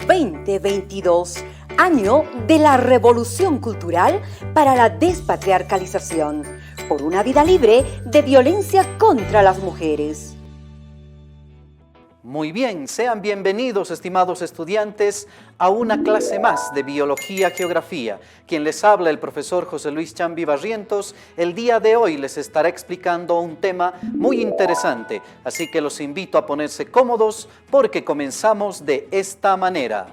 2022, año de la revolución cultural para la despatriarcalización, por una vida libre de violencia contra las mujeres. Muy bien, sean bienvenidos, estimados estudiantes, a una clase más de Biología-Geografía. Quien les habla, el profesor José Luis Chambi Barrientos, el día de hoy les estará explicando un tema muy interesante, así que los invito a ponerse cómodos porque comenzamos de esta manera.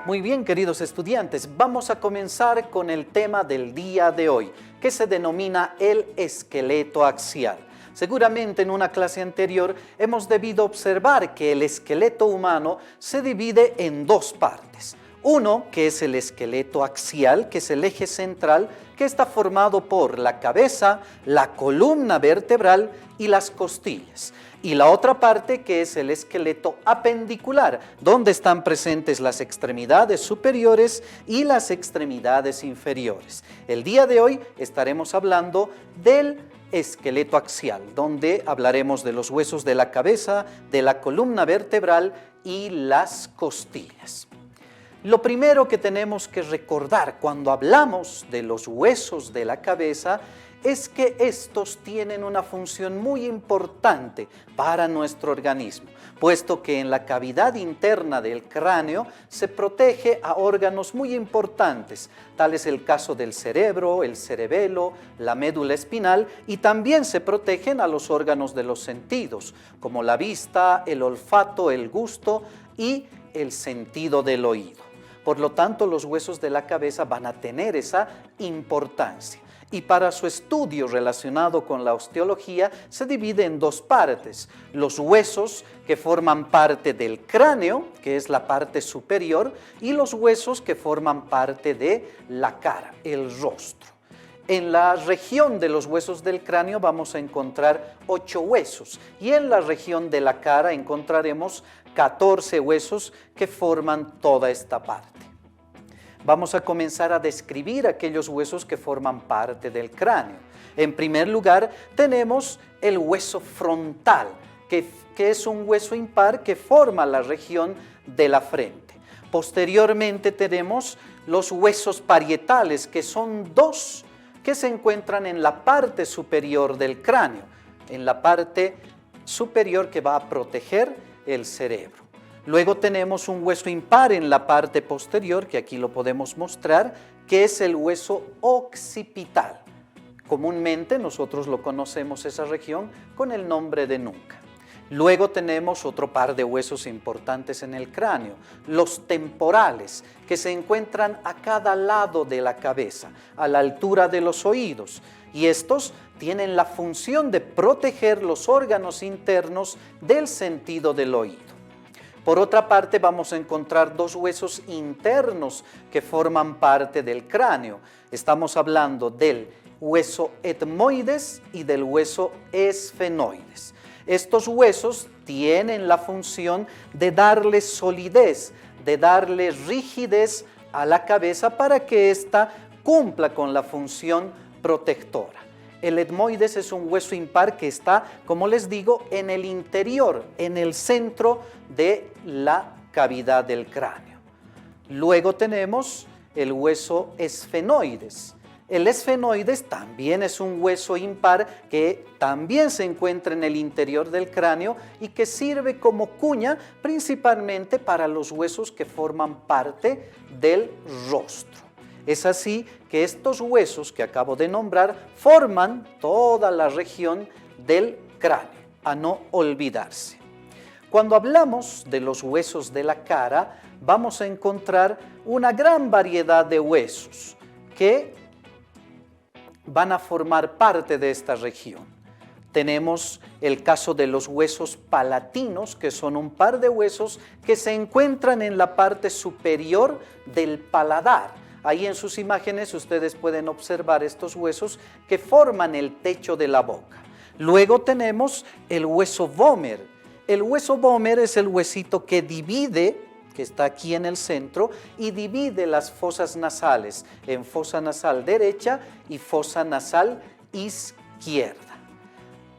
Muy bien, queridos estudiantes, vamos a comenzar con el tema del día de hoy, que se denomina el esqueleto axial. Seguramente en una clase anterior hemos debido observar que el esqueleto humano se divide en dos partes. Uno, que es el esqueleto axial, que es el eje central, que está formado por la cabeza, la columna vertebral y las costillas. Y la otra parte, que es el esqueleto apendicular, donde están presentes las extremidades superiores y las extremidades inferiores. El día de hoy estaremos hablando del esqueleto axial, donde hablaremos de los huesos de la cabeza, de la columna vertebral y las costillas. Lo primero que tenemos que recordar cuando hablamos de los huesos de la cabeza es que estos tienen una función muy importante para nuestro organismo, puesto que en la cavidad interna del cráneo se protege a órganos muy importantes, tal es el caso del cerebro, el cerebelo, la médula espinal, y también se protegen a los órganos de los sentidos, como la vista, el olfato, el gusto y el sentido del oído. Por lo tanto, los huesos de la cabeza van a tener esa importancia. Y para su estudio relacionado con la osteología se divide en dos partes: los huesos que forman parte del cráneo, que es la parte superior, y los huesos que forman parte de la cara, el rostro. En la región de los huesos del cráneo vamos a encontrar 8 huesos y en la región de la cara encontraremos 14 huesos que forman toda esta parte. Vamos a comenzar a describir aquellos huesos que forman parte del cráneo. En primer lugar, tenemos el hueso frontal, que es un hueso impar que forma la región de la frente. Posteriormente tenemos los huesos parietales, que son dos, que se encuentran en la parte superior del cráneo, en la parte superior que va a proteger el cerebro. Luego tenemos un hueso impar en la parte posterior, que aquí lo podemos mostrar, que es el hueso occipital. Comúnmente nosotros lo conocemos esa región con el nombre de nuca. Luego tenemos otro par de huesos importantes en el cráneo, los temporales, que se encuentran a cada lado de la cabeza, a la altura de los oídos, y estos tienen la función de proteger los órganos internos del sentido del oído. Por otra parte, vamos a encontrar dos huesos internos que forman parte del cráneo. Estamos hablando del hueso etmoides y del hueso esfenoides. Estos huesos tienen la función de darle solidez, de darle rigidez a la cabeza para que ésta cumpla con la función protectora. El etmoides es un hueso impar que está, como les digo, en el interior, en el centro de la cavidad del cráneo. Luego tenemos el hueso esfenoides. El esfenoides también es un hueso impar que también se encuentra en el interior del cráneo y que sirve como cuña principalmente para los huesos que forman parte del rostro. Es así que estos huesos que acabo de nombrar forman toda la región del cráneo, a no olvidarse. Cuando hablamos de los huesos de la cara, vamos a encontrar una gran variedad de huesos que van a formar parte de esta región. Tenemos el caso de los huesos palatinos, que son un par de huesos que se encuentran en la parte superior del paladar. Ahí en sus imágenes ustedes pueden observar estos huesos que forman el techo de la boca. Luego tenemos el hueso vomer. El hueso vomer es el huesito que divide, que está aquí en el centro, y divide las fosas nasales en fosa nasal derecha y fosa nasal izquierda.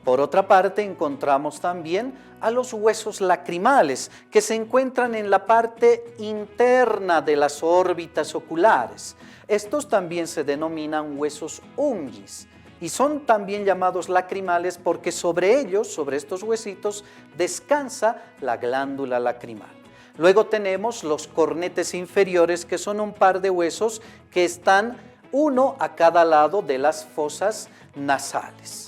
Por otra parte, encontramos también a los huesos lacrimales, que se encuentran en la parte interna de las órbitas oculares. Estos también se denominan huesos unguis y son también llamados lacrimales porque sobre ellos, sobre estos huesitos, descansa la glándula lacrimal. Luego tenemos los cornetes inferiores, que son un par de huesos que están uno a cada lado de las fosas nasales.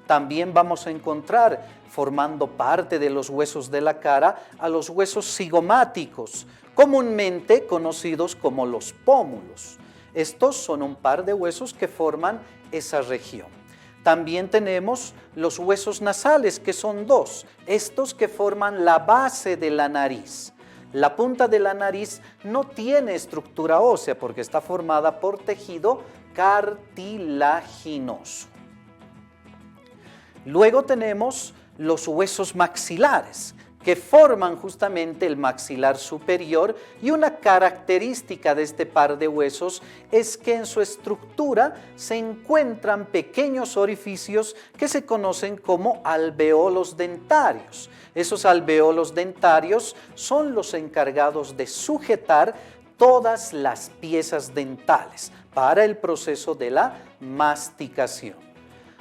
También vamos a encontrar, formando parte de los huesos de la cara, a los huesos cigomáticos, comúnmente conocidos como los pómulos. Estos son un par de huesos que forman esa región. También tenemos los huesos nasales, que son dos, estos que forman la base de la nariz. La punta de la nariz no tiene estructura ósea porque está formada por tejido cartilaginoso. Luego tenemos los huesos maxilares, que forman justamente el maxilar superior, y una característica de este par de huesos es que en su estructura se encuentran pequeños orificios que se conocen como alveolos dentarios. Esos alveolos dentarios son los encargados de sujetar todas las piezas dentales para el proceso de la masticación.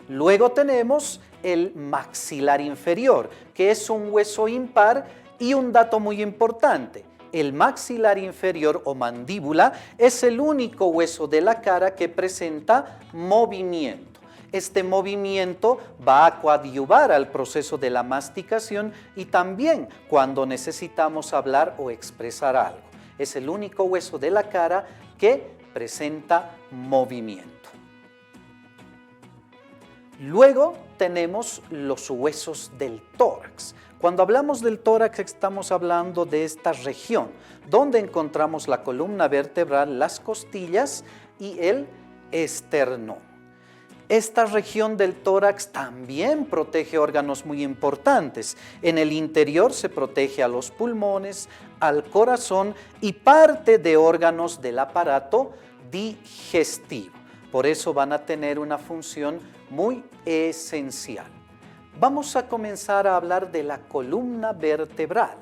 Luego tenemos el maxilar inferior, que es un hueso impar, y un dato muy importante: el maxilar inferior o mandíbula es el único hueso de la cara que presenta movimiento. Este movimiento va a coadyuvar al proceso de la masticación y también cuando necesitamos hablar o expresar algo. Es el único hueso de la cara que presenta movimiento. Luego tenemos los huesos del tórax. Cuando hablamos del tórax estamos hablando de esta región, donde encontramos la columna vertebral, las costillas y el esternón. Esta región del tórax también protege órganos muy importantes. En el interior se protege a los pulmones, al corazón y parte de órganos del aparato digestivo. Por eso van a tener una función muy esencial. Vamos a comenzar a hablar de la columna vertebral.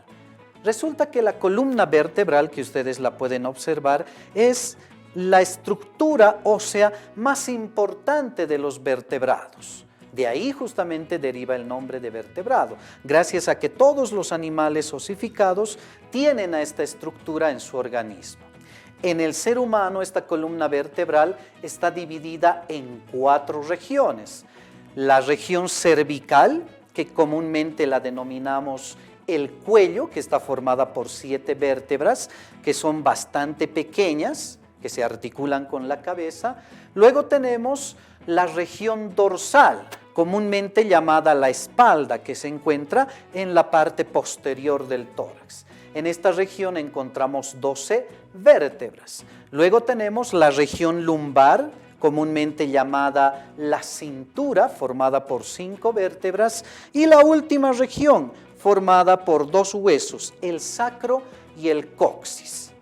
Resulta que la columna vertebral, que ustedes la pueden observar, es la estructura ósea más importante de los vertebrados. De ahí justamente deriva el nombre de vertebrado, gracias a que todos los animales osificados tienen a esta estructura en su organismo. En el ser humano, esta columna vertebral está dividida en 4 regiones. La región cervical, que comúnmente la denominamos el cuello, que está formada por 7 vértebras, que son bastante pequeñas, que se articulan con la cabeza. Luego tenemos la región dorsal, comúnmente llamada la espalda, que se encuentra en la parte posterior del tórax. En esta región encontramos 12 vértebras. Luego tenemos la región lumbar, comúnmente llamada la cintura, formada por 5 vértebras, y la última región, formada por 2 huesos, el sacro y el coxis.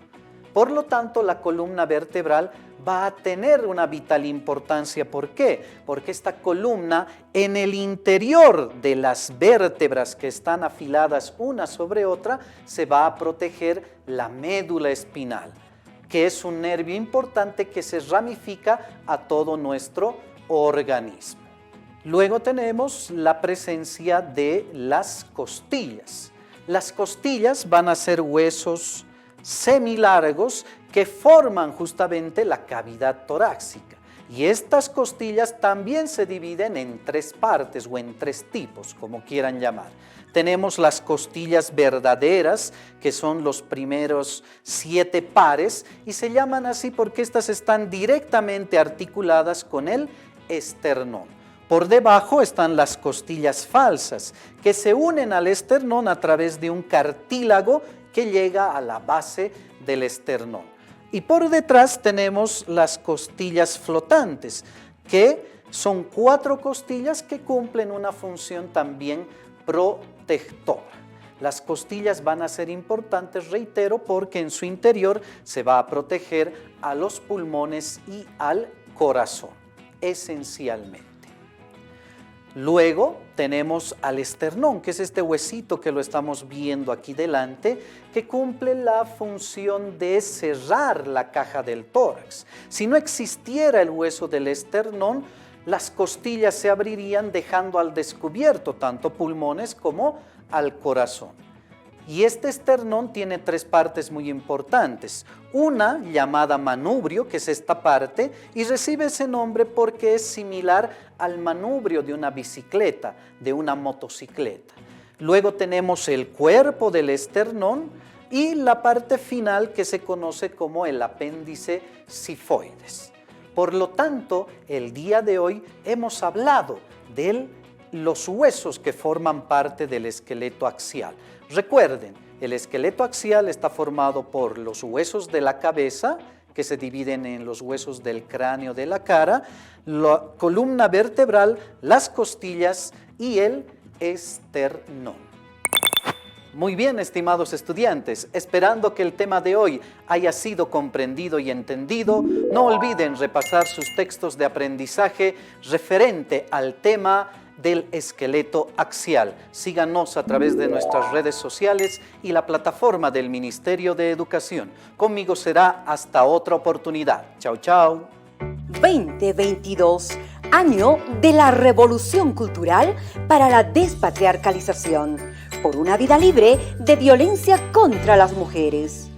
Por lo tanto, la columna vertebral va a tener una vital importancia. ¿Por qué? Porque esta columna, en el interior de las vértebras que están afiladas una sobre otra, se va a proteger la médula espinal, que es un nervio importante que se ramifica a todo nuestro organismo. Luego tenemos la presencia de las costillas. Las costillas van a ser huesos semilargos que forman justamente la cavidad torácica, y estas costillas también se dividen en 3 partes o en 3 tipos, como quieran llamar. Tenemos las costillas verdaderas, que son los primeros 7 pares, y se llaman así porque estas están directamente articuladas con el esternón. Por debajo están las costillas falsas, que se unen al esternón a través de un cartílago que llega a la base del esternón. Y por detrás tenemos las costillas flotantes, que son 4 costillas que cumplen una función también protectora. Las costillas van a ser importantes, reitero, porque en su interior se va a proteger a los pulmones y al corazón, esencialmente. Luego tenemos al esternón, que es este huesito que lo estamos viendo aquí delante, que cumple la función de cerrar la caja del tórax. Si no existiera el hueso del esternón, las costillas se abrirían dejando al descubierto tanto pulmones como al corazón. Y este esternón tiene tres partes muy importantes. Una llamada manubrio, que es esta parte, y recibe ese nombre porque es similar al manubrio de una bicicleta, de una motocicleta. Luego tenemos el cuerpo del esternón y la parte final que se conoce como el apéndice sifoides. Por lo tanto, el día de hoy hemos hablado de los huesos que forman parte del esqueleto axial. Recuerden, el esqueleto axial está formado por los huesos de la cabeza, que se dividen en los huesos del cráneo de la cara, la columna vertebral, las costillas y el esternón. Muy bien, estimados estudiantes, esperando que el tema de hoy haya sido comprendido y entendido, no olviden repasar sus textos de aprendizaje referente al tema del esqueleto axial. Síganos a través de nuestras redes sociales y la plataforma del Ministerio de Educación. Conmigo será hasta otra oportunidad. Chao, chao. 2022, año de la revolución cultural para la despatriarcalización, por una vida libre de violencia contra las mujeres.